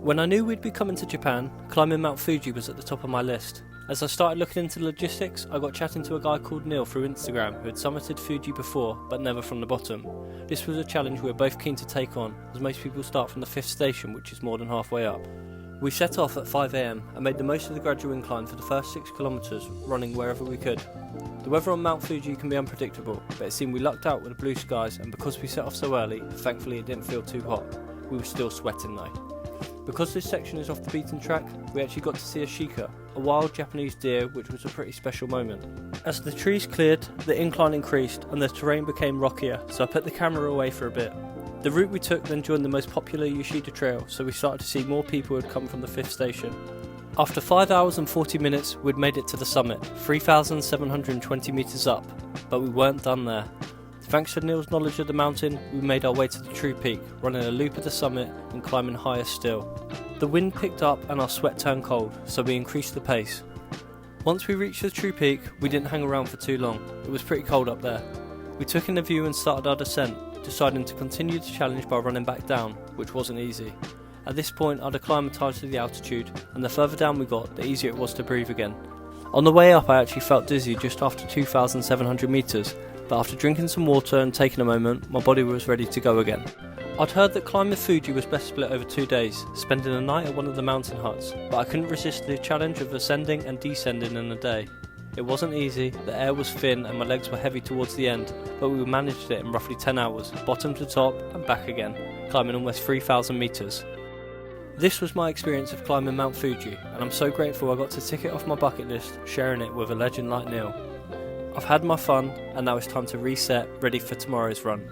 When I knew we'd be coming to Japan, climbing Mount Fuji was at the top of my list. As I started looking into logistics, I got chatting to a guy called Neil through Instagram who had summited Fuji before, but never from the bottom. This was a challenge we were both keen to take on, as most people start from the 5th station, which is more than halfway up. We set off at 5 AM and made the most of the gradual incline for the first 6 kilometres, running wherever we could. The weather on Mount Fuji can be unpredictable, but it seemed we lucked out with the blue skies, and because we set off so early, thankfully it didn't feel too hot. We were still sweating though. Because this section is off the beaten track, we actually got to see a shika, a wild Japanese deer, which was a pretty special moment. As the trees cleared, the incline increased and the terrain became rockier, so I put the camera away for a bit. The route we took then joined the most popular Yoshida trail, so we started to see more people who had come from the 5th station. After 5 hours and 40 minutes, we'd made it to the summit, 3,720 metres up, but we weren't done there. Thanks to Neil's knowledge of the mountain, we made our way to the true peak, running a loop at the summit and climbing higher still. The wind picked up and our sweat turned cold, so we increased the pace. Once we reached the true peak, we didn't hang around for too long. It was pretty cold up there. We took in the view and started our descent, deciding to continue the challenge by running back down, which wasn't easy. At this point, I'd acclimatised to the altitude, and the further down we got, the easier it was to breathe again. On the way up, I actually felt dizzy just after 2,700 metres, but after drinking some water and taking a moment, my body was ready to go again. I'd heard that climbing Fuji was best split over 2 days, spending a night at one of the mountain huts, but I couldn't resist the challenge of ascending and descending in a day. It wasn't easy, the air was thin and my legs were heavy towards the end, but we managed it in roughly 10 hours, bottom to top and back again, climbing almost 3,000 metres. This was my experience of climbing Mount Fuji, and I'm so grateful I got to tick it off my bucket list, sharing it with a legend like Neil. I've had my fun, and now it's time to reset, ready for tomorrow's run.